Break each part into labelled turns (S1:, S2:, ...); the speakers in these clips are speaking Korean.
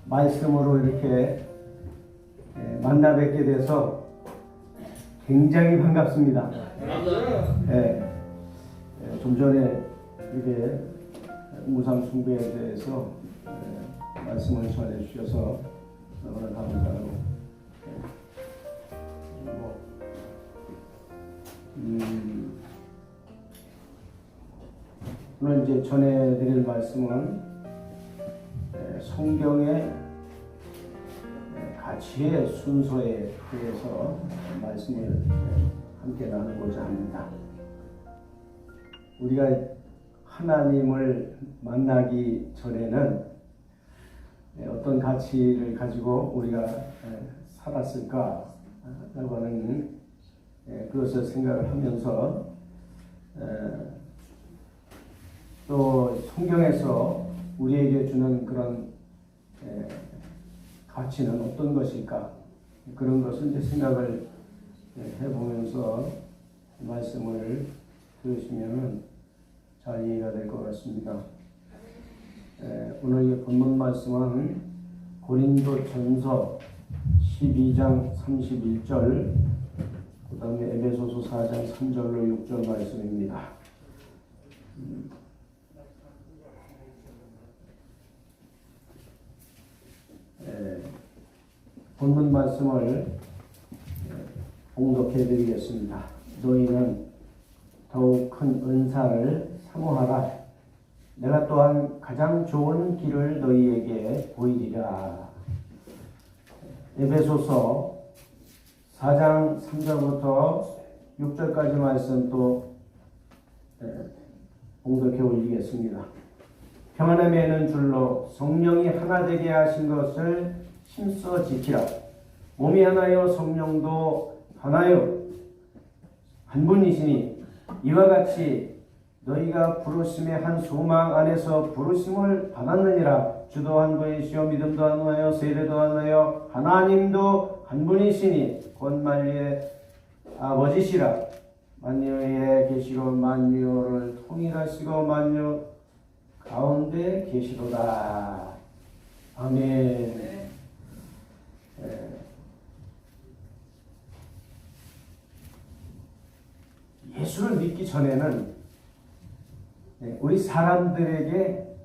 S1: 말씀으로 이렇게 만나 뵙게 돼서 굉장히 반갑습니다. 좀 전에 이렇게 우상 숭배에 대해서 말씀을 전해 주셔서 너무나 감사하고, 오늘 이제 전해드릴 말씀은 성경의 가치의 순서에 대해서 말씀을 함께 나누고자 합니다. 우리가 하나님을 만나기 전에는 어떤 가치를 가지고 우리가 살았을까 라고 하는 그것을 생각을 하면서 또 성경에서 우리에게 주는 그런 가치는 어떤 것일까, 그런 것을 이제 생각을 해보면서 말씀을 들으시면 잘 이해가 될 것 같습니다. 오늘 본문 말씀은 고린도전서 12장 31절, 그 다음에 에베소서 4장 3절로 6절 말씀입니다. 본문 말씀을 봉독해 드리겠습니다. 너희는 더욱 큰 은사를 사모하라. 내가 또한 가장 좋은 길을 너희에게 보이리라. 에베소서 4장 3절부터 6절까지 말씀 또 봉독해 올리겠습니다. 평안에 매는 줄로 성령이 하나 되게 하신 것을 힘써 지키라. 몸이 하나요 성령도 하나요 한 분이시니 이와 같이 너희가 부르심의 한 소망 안에서 부르심을 받았느니라. 주도 한 분이시요 믿음도 하나요 세례도 하나요 하나님도 한 분이시니 곧 만유의 아버지시라. 만유에 계시고 만유를 통일하시고 만유 가운데 계시도다. 아멘. 예수를 믿기 전에는 우리 사람들에게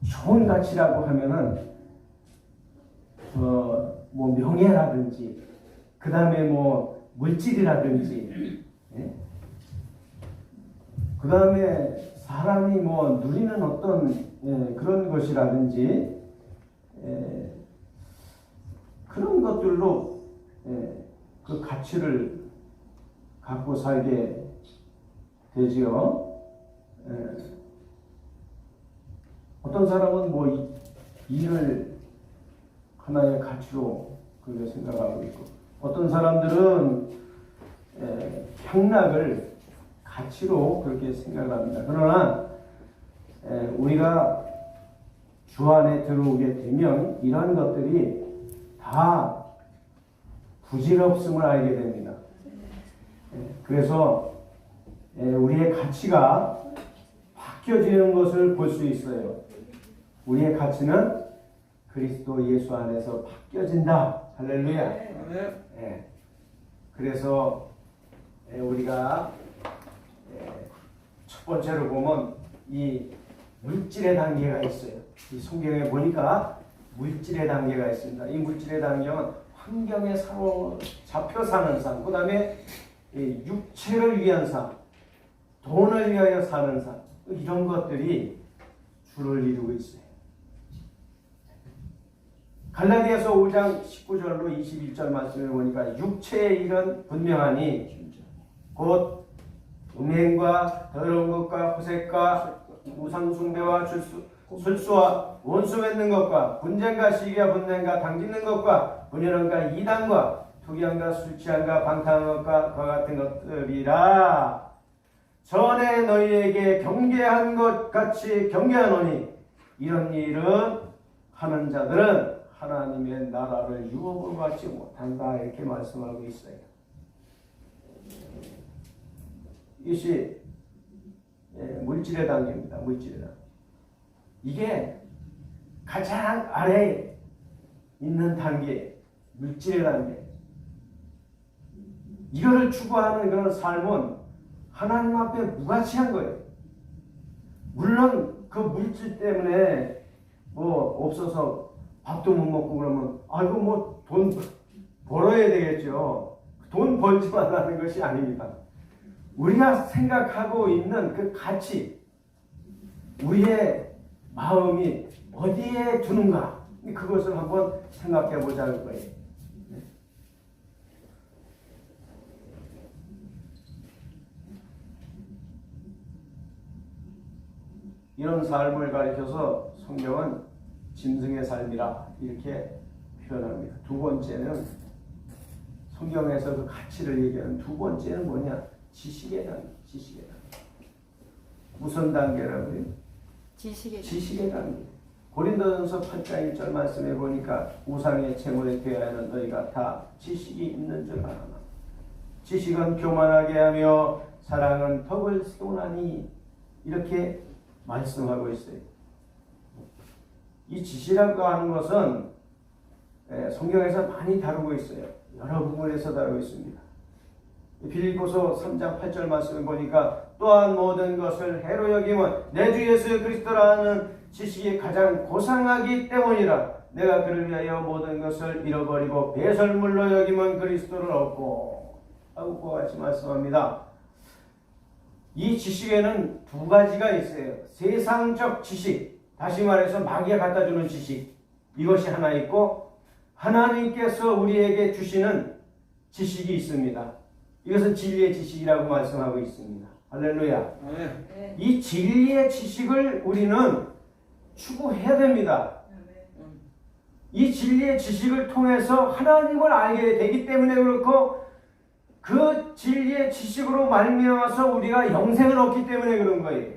S1: 좋은 가치라고 하면은 뭐 명예라든지, 그 다음에 뭐 물질이라든지, 그 다음에 사람이 뭐 누리는 어떤 그런 것이라든지, 그런 것들로 그 가치를 갖고 살게 되지요. 어떤 사람은 뭐 일을 하나의 가치로 그렇게 생각하고 있고, 어떤 사람들은 향락을 가치로 그렇게 생각합니다. 그러나 우리가 주 안에 들어오게 되면 이러한 것들이 다 부질없음을 알게 됩니다. 그래서 우리의 가치가 바뀌어지는 것을 볼 수 있어요. 우리의 가치는 그리스도 예수 안에서 바뀌어진다. 할렐루야. 네. 그래서 우리가 첫 번째로 보면 이 물질의 단계가 있어요. 이 성경에 보니까 물질의 단계가 있습니다. 이 물질의 단계는 환경에 잡혀 사는 삶, 그 다음에 육체를 위한 삶, 돈을 위하여 사는 삶, 이런 것들이 주를 이루고 있어요. 갈라디아서 5장 19절로 21절 말씀을 보니까 육체의 일은 분명하니 곧 음행과 더러운 것과 호색과 우상숭배와 술수와 원수 맺는 것과 분쟁과 시기와 분쟁과 당짓는 것과 분열함과 이단과 투기함과 술취함과 방탕한 것과 그와 같은 것들이라. 전에 너희에게 경계한 것 같이 경계하노니 이런 일은 하는 자들은 하나님의 나라를 유업으로 받지 못한다. 이렇게 말씀하고 있어요. 이것이 물질의 단계입니다. 물질의 단계. 이게 가장 아래에 있는 단계, 물질의 단계. 이거를 추구하는 그런 삶은 하나님 앞에 무가치한 거예요. 물론 그 물질 때문에 뭐 없어서 밥도 못 먹고 그러면 아이고 뭐 돈 벌어야 되겠죠. 돈 벌지 말라는 것이 아닙니다. 우리가 생각하고 있는 그 가치, 우리의 마음이 어디에 두는가, 그것을 한번 생각해 보자는 거예요. 이런 삶을 가리켜서 성경은 짐승의 삶이라 이렇게 표현합니다. 두 번째는 성경에서 그 가치를 얘기하는 두 번째는 뭐냐? 지식의 단계. 지식의 단계. 무슨 단계라고요? 지식의 단계. 고린도전서 8장 1절 말씀해 보니까 우상의 제물에 대하여는 너희가 다 지식이 있는 줄 아나. 지식은 교만하게 하며 사랑은 덕을 세우나니, 이렇게 말씀하고 있어요. 이 지식이라고 하는 것은 성경에서 많이 다루고 있어요. 여러 부분에서 다루고 있습니다. 빌립보서 3장 8절 말씀을 보니까 또한 모든 것을 해로 여김은 내 주 예수 그리스도라는 지식이 가장 고상하기 때문이라. 내가 그를 위하여 모든 것을 잃어버리고 배설물로 여김은 그리스도를 얻고, 하고 그와 같이 말씀합니다. 이 지식에는 두 가지가 있어요. 세상적 지식, 다시 말해서 마귀가 갖다주는 지식, 이것이 하나 있고, 하나님께서 우리에게 주시는 지식이 있습니다. 이것은 진리의 지식이라고 말씀하고 있습니다. 할렐루야. 네. 이 진리의 지식을 우리는 추구해야 됩니다. 이 진리의 지식을 통해서 하나님을 알게 되기 때문에 그렇고, 그 진리의 지식으로 말미암아서 우리가 영생을 얻기 때문에 그런 거예요.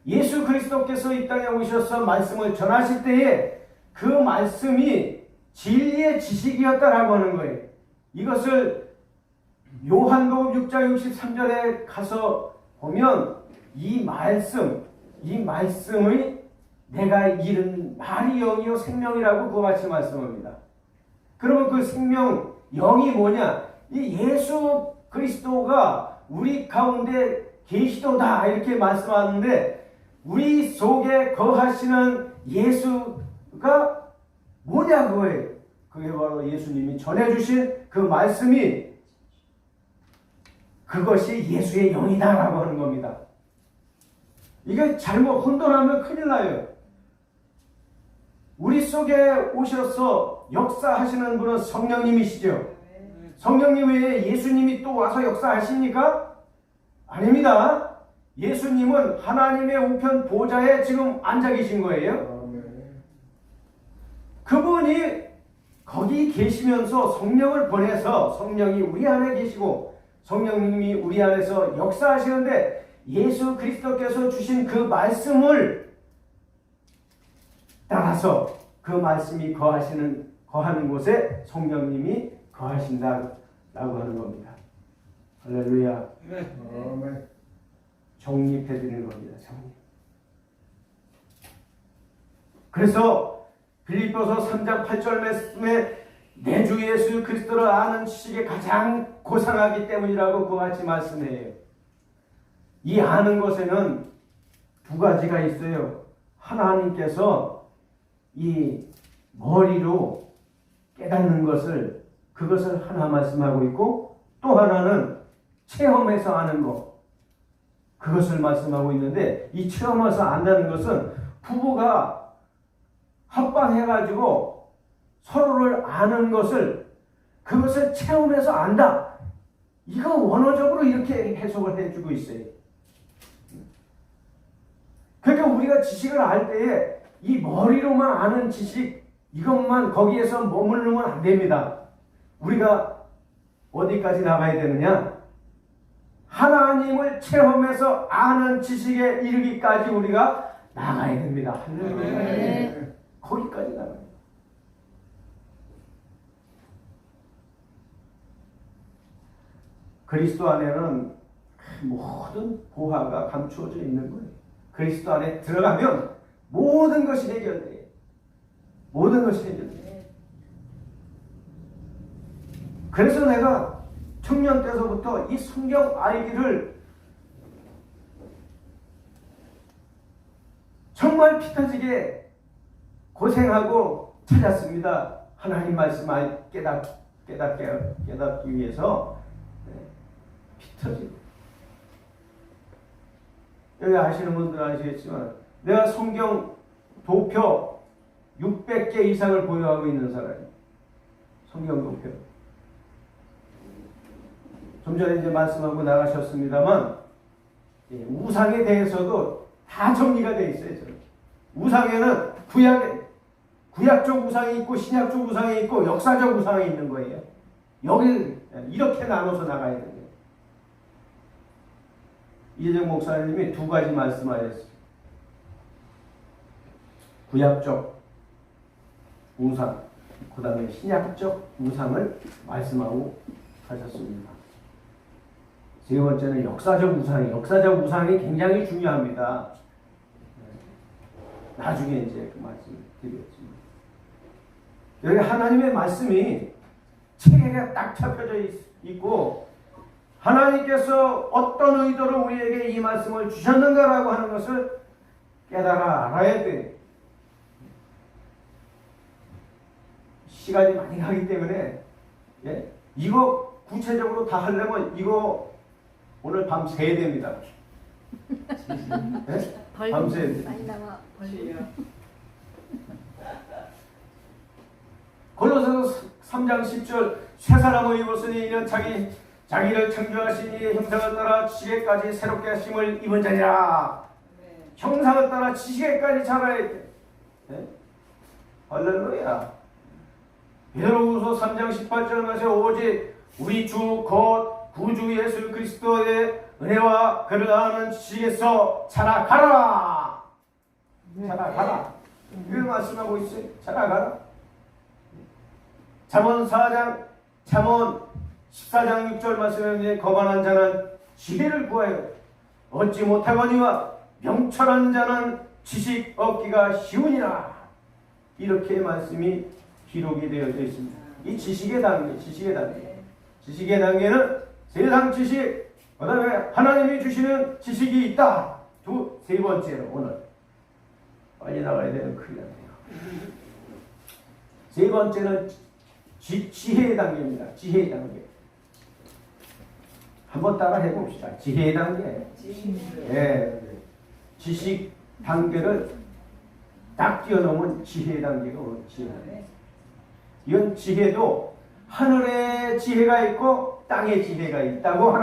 S1: 예수 그리스도께서 이 땅에 오셔서 말씀을 전하실 때에 그 말씀이 진리의 지식이었다라고 하는 거예요. 이것을 요한복음 6장 63절에 가서 보면 이 말씀의 내가 잃은 말이 영이요 생명이라고 그와 같이 말씀합니다. 그러면 그 생명, 영이 뭐냐? 이 예수 그리스도가 우리 가운데 계시도다 이렇게 말씀하는데, 우리 속에 거하시는 예수가 뭐냐 그거예요. 그게 바로 예수님이 전해주신 그 말씀이, 그것이 예수의 영이다라고 하는 겁니다. 이게 잘못 혼돈하면 큰일 나요. 우리 속에 오셔서 역사하시는 분은 성령님이시죠. 성령님 외에 예수님이 또 와서 역사하십니까? 아닙니다. 예수님은 하나님의 우편 보좌에 지금 앉아 계신 거예요. 그분이 거기 계시면서 성령을 보내서 성령이 우리 안에 계시고 성령님이 우리 안에서 역사하시는데, 예수 그리스도께서 주신 그 말씀을 따라서 그 말씀이 거하는 곳에 성령님이 거하신다라고 하는 겁니다. 할렐루야. 네. 정립해 드리는 겁니다. 정립. 그래서 빌립보서 3장 8절 말씀에 내 주 예수 그리스도를 아는 지식이 가장 고상하기 때문이라고 그와 같이 말씀해요. 이 아는 것에는 두 가지가 있어요. 하나님께서 이 머리로 깨닫는 것을, 그것을 하나 말씀하고 있고, 또 하나는 체험해서 아는 것, 그것을 말씀하고 있는데, 이 체험해서 안다는 것은 부부가 합방해가지고 서로를 아는 것을, 그것을 체험해서 안다. 이거 원어적으로 이렇게 해석을 해주고 있어요. 그러니까 우리가 지식을 알 때에 이 머리로만 아는 지식, 이것만 거기에서 머무르면 안 됩니다. 우리가 어디까지 나가야 되느냐? 하나님을 체험해서 아는 지식에 이르기까지 우리가 나가야 됩니다. 네. 거기까지 나가야 됩니다. 그리스도 안에는 모든 보화가 감추어져 있는 거예요. 그리스도 안에 들어가면 모든 것이 해결돼요. 모든 것이 생겼어요. 그래서 내가 청년 때서부터 이 성경 알기를 정말 피 터지게 고생하고 찾았습니다. 하나님 말씀 깨닫기 위해서 피 터지고. 여기 아시는 분들은 아시겠지만 내가 성경 도표 600개 이상을 보유하고 있는 사람이에요. 성경 도표. 좀 전에 이제 말씀하고 나가셨습니다만 우상에 대해서도 다 정리가 되어 있어요. 우상에는 구약적 우상이 있고 신약적 우상이 있고 역사적 우상이 있는 거예요. 여기 이렇게 나눠서 나가야 돼요. 이재정 목사님이 두 가지 말씀하셨어요. 구약적 우상, 그 다음에 신약적 우상을 말씀하고 하셨습니다. 세 번째는 역사적 우상이 굉장히 중요합니다. 나중에 이제 그 말씀을 드리겠지만. 여기 하나님의 말씀이 책에 딱 잡혀져 있고, 하나님께서 어떤 의도로 우리에게 이 말씀을 주셨는가라고 하는 것을 깨달아 알아야 돼. 시간이 많이 가기 때문에, 이거 구체적으로 다 하려면 이거 오늘 밤 새야 됩니다. 밤 새야 됩니다.
S2: 많이 남아 벌리요.
S1: 골로새서 3장 10절 새 사람의 입었으니 이는 자기를 창조하신 이의 형상을 따라 지식에까지 새롭게 하심을 입은 자니라. 형상을 따라 지식에까지 자라야 돼. 할렐루야. 베드로후서 3장 18절 말씀 오직 우리 주 곧 구주 예수 그리스도의 은혜와 그를 아는 지식에서 자라가라. 자라가라. 이걸 말씀하고 있어요. 자라가라. 잠언 14장 6절 말씀에 거만한 자는 지혜를 구하여 얻지 못하거니와 명철한 자는 지식 얻기가 쉬우니라. 이렇게 말씀이 기록이 되어져 있습니다. 이 지식의 단계는 세상 지식, 그 다음에 하나님이 주시는 지식이 있다. 세 번째로 오늘 빨리 나가야 되는 큰일 났네요. 세 번째는 지혜의 단계입니다. 지혜의 단계. 한번 따라 해봅시다. 지혜의 단계. 지식 단계를 딱 뛰어넘은 지혜의 단계가 지혜. 이건 지혜도 하늘의 지혜가 있고 땅의 지혜가 있다고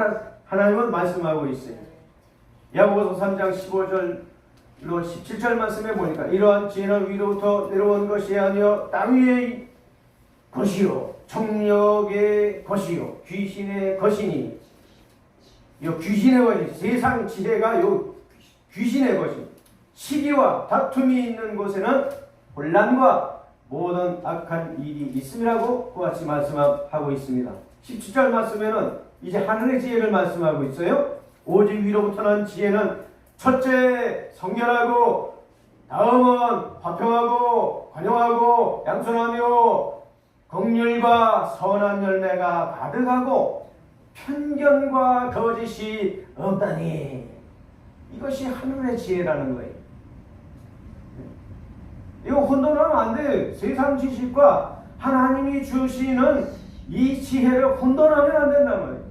S1: 하나님은 말씀하고 있어요. 야고보서 3장 15절로 17절 말씀해 보니까 이러한 지혜는 위로부터 내려온 것이 아니요 땅 위의 것이요 정력의 것이요 귀신의 것이니 요 귀신의 것이 세상 지혜가 요 귀신의 것이 시기와 다툼이 있는 곳에는 혼란과 모든 악한 일이 있음이라고 그같이 말씀하고 있습니다. 17절 말씀에는 이제 하늘의 지혜를 말씀하고 있어요. 오직 위로부터 난 지혜는 첫째 성결하고 다음은 화평하고 관용하고 양선하며 긍휼과 선한 열매가 가득하고 편견과 거짓이 없다니. 이것이 하늘의 지혜라는 거예요. 이거 혼돈하면 안 돼요. 세상 지식과 하나님이 주시는 이 지혜를 혼돈하면 안 된단 말이에요.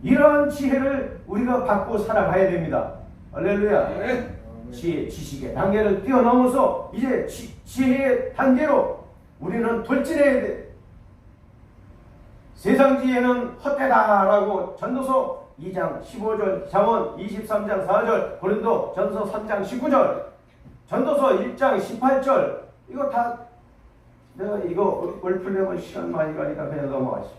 S1: 이러한 지혜를 우리가 받고 살아가야 됩니다. 할렐루야. 지식의 단계를 뛰어넘어서 이제 지혜의 단계로 우리는 돌진해야 돼. 세상 지혜는 헛되다라고 전도서 2장 15절, 잠언 23장 4절, 고린도 전서 3장 19절, 전도서 1장 18절, 이거 다 내가 이거 얼풀려면 시간 많이 가니까 그냥 넘어가시죠.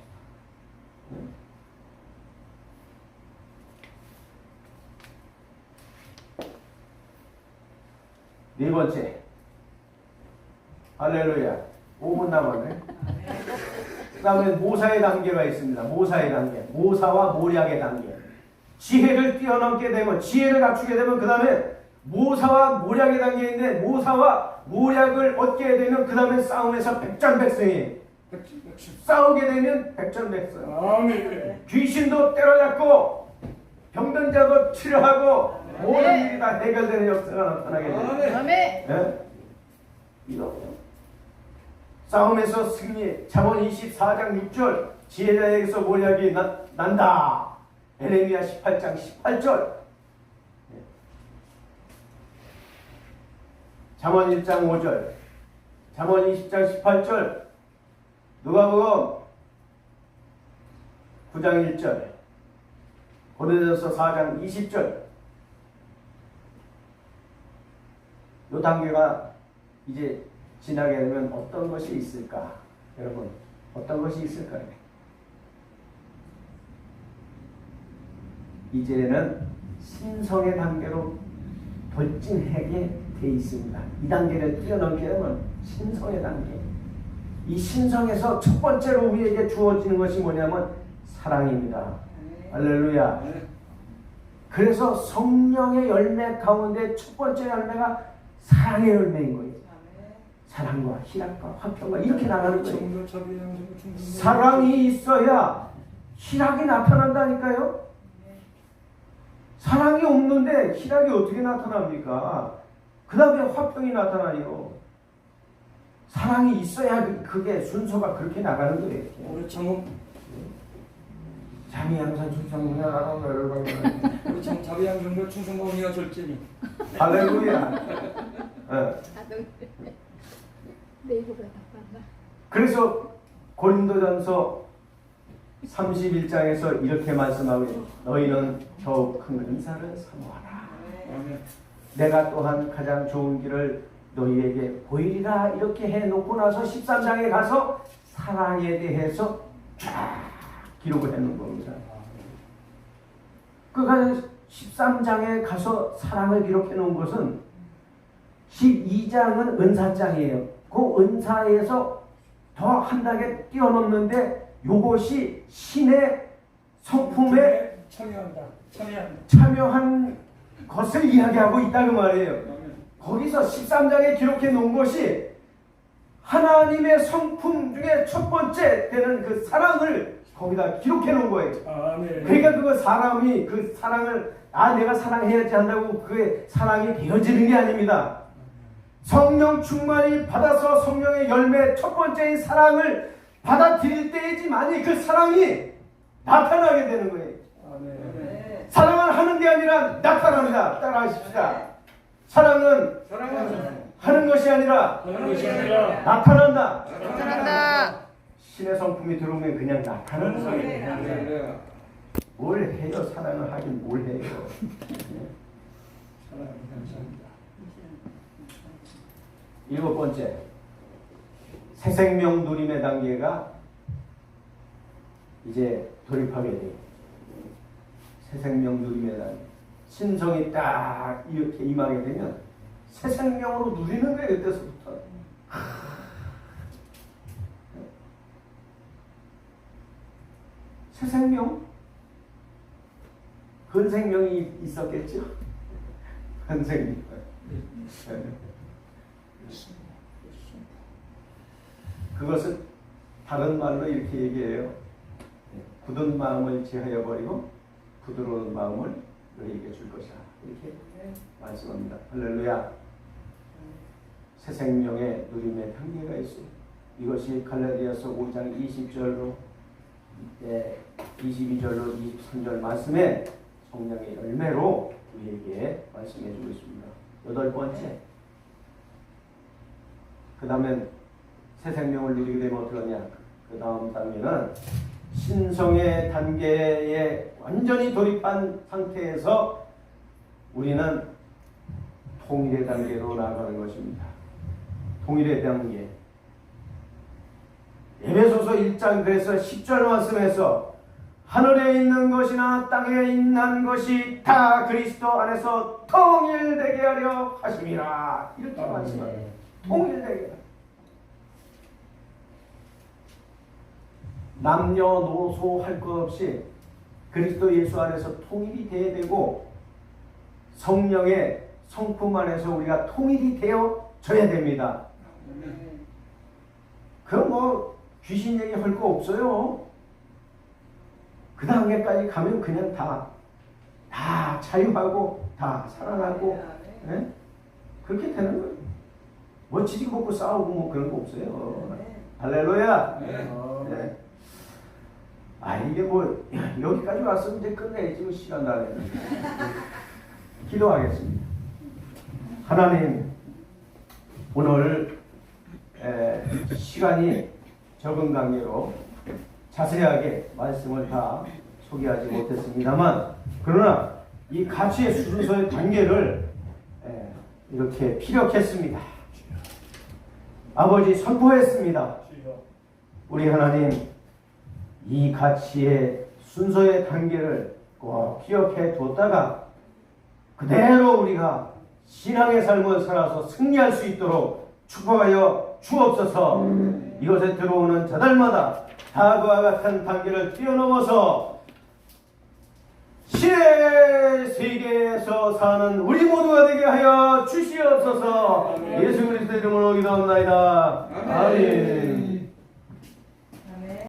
S1: 네 번째, 할렐루야. 5분 남았네. 그 다음에 모사의 단계가 있습니다. 모사의 단계, 모사와 모략의 단계. 지혜를 뛰어넘게 되면, 지혜를 갖추게 되면 그 다음에 모사와 모략의 단계에 있는데 모사와 모략을 얻게 되면 그 다음에 싸움에서 백전백승이 싸우게 되면 백전백승.
S2: 아멘.
S1: 귀신도 때려잡고 병든 자도 치료하고 모든 일이 다 해결되는 역사가 나타나게 됩니다.
S3: 아멘.
S1: 네? 이거요. 싸움에서 승리. 잠언 24장 6절 지혜자에게서 모략이 난다. 에레미야 18장 18절. 잠언 1장 5절, 잠언 20장 18절, 누가복음 9장 1절, 고린도전서 4장 20절. 이 단계가 이제 지나게 되면 어떤 것이 있을까? 여러분, 어떤 것이 있을까요? 이제는 신성의 단계로 돌진하게 돼 있습니다. 이 단계를 뛰어넘게 되면 신성의 단계. 이 신성에서 첫 번째로 우리에게 주어지는 것이 뭐냐면 사랑입니다. 할렐루야. 그래서 성령의 열매 가운데 첫 번째 열매가 사랑의 열매인 거예요. 사랑과 희락과 화평과 이렇게 나가는 거예요. 사랑이 있어야 희락이 나타난다니까요. 사랑이 없는데 희락이 어떻게 나타납니까? 그 다음에 화평이 나타나요. 사랑이 있어야 그게 순서가 그렇게 나가는 거예요.
S2: 우리 장모
S1: 잠이 항상 충성이나 나라고 열어가고
S2: 우리 장 자비양 정도 충성공이가 절제니.
S1: 할렐루야. 그래서 고린도전서 31장에서 이렇게 말씀하고 있어요. 너희는 더욱 큰 은사를 사모하라. 내가 또한 가장 좋은 길을 너희에게 보이리라. 이렇게 해놓고 나서 13장에 가서 사랑에 대해서 쫙 기록을 해놓은 겁니다. 그 13장에 가서 사랑을 기록해 놓은 것은 12장은 은사장이에요. 그 은사에서 더 한 단계 뛰어넘는데 이것이 신의 성품에 참여한 것을 이야기하고 있다 그 말이에요. 거기서 13장에 기록해 놓은 것이 하나님의 성품 중에 첫 번째 되는 그 사랑을 거기다 기록해 놓은 거예요. 그러니까 그거 사람이 그 사랑을 내가 사랑해야지 한다고 그의 사랑이 되어지는 게 아닙니다. 성령 충만이 받아서 성령의 열매 첫 번째인 사랑을 받아들일 때이지만이 그 사랑이 나타나게 되는 거예요. 사랑을 하는 게 아니라 나타납니다. 따라하십시다. 사랑은 하는 것이 아니라 나타난다. 신의 성품이 들어오면 그냥 나타나는 거예요. 뭘 해요? 사랑을 하긴 뭘 해요? 일곱 번째, 새 생명 누림의 단계가 이제 돌입하게 돼요. 새 생명 누림의 단계. 신성이 딱 이렇게 임하게 되면 새 생명으로 누리는 거예요. 그때서부터. 새 생명? 근 생명이 있었겠죠? 근 생명. 그것은 다른 말로 이렇게 얘기해요. 굳은 마음을 제하여 버리고 부드러운 마음을 너희에게 줄 것이다. 이렇게 말씀합니다. 할렐루야. 새 생명의 누림의 단계가 있어요. 이것이 갈라디아서 5장 20절로 22절로 23절 말씀에 성령의 열매로 우리에게 말씀해 주고 있습니다. 여덟 번째, 그 다음에 새 생명을 누리게 되면 어떻게 하냐. 그 다음 단계는 신성의 단계에 완전히 돌입한 상태에서 우리는 통일의 단계로 나아가는 것입니다. 통일의 단계. 에베소서 1장 그래서 10절 말씀에서 하늘에 있는 것이나 땅에 있는 것이 다 그리스도 안에서 통일되게 하려 하심이라. 이렇게 말씀합니다. 통일되게. 남녀노소 할 것 없이 그리스도 예수 안에서 통일이 돼야 되고 성령의 성품 안에서 우리가 통일이 되어져야 됩니다. 그럼 뭐 귀신 얘기 할 거 없어요. 그 단계까지 가면 그냥 다 자유하고 다 사랑하고 예? 그렇게 되는 거예요. 뭐 지지고 먹고 싸우고 뭐 그런 거 없어요. 할렐루야. 네. 이게 뭐 여기까지 왔으면 이제 끝내야지 뭐 시간 다 됐는데. 기도하겠습니다. 하나님, 오늘 시간이 적은 관계로 자세하게 말씀을 다 소개하지 못했습니다만, 그러나 이 가치의 순서의 단계를 이렇게 피력했습니다. 아버지 선포했습니다. 우리 하나님, 이 가치의 순서의 단계를 꼭 기억해 뒀다가 그대로 우리가 신앙의 삶을 살아서 승리할 수 있도록 축복하여 주옵소서. 이곳에 들어오는 자들마다 다 그와 같은 단계를 뛰어넘어서 신의 세계에서 사는 우리 모두가 되게 하여 주시옵소서. 예수 그리스도의 이름으로 기도합나이다. 아멘.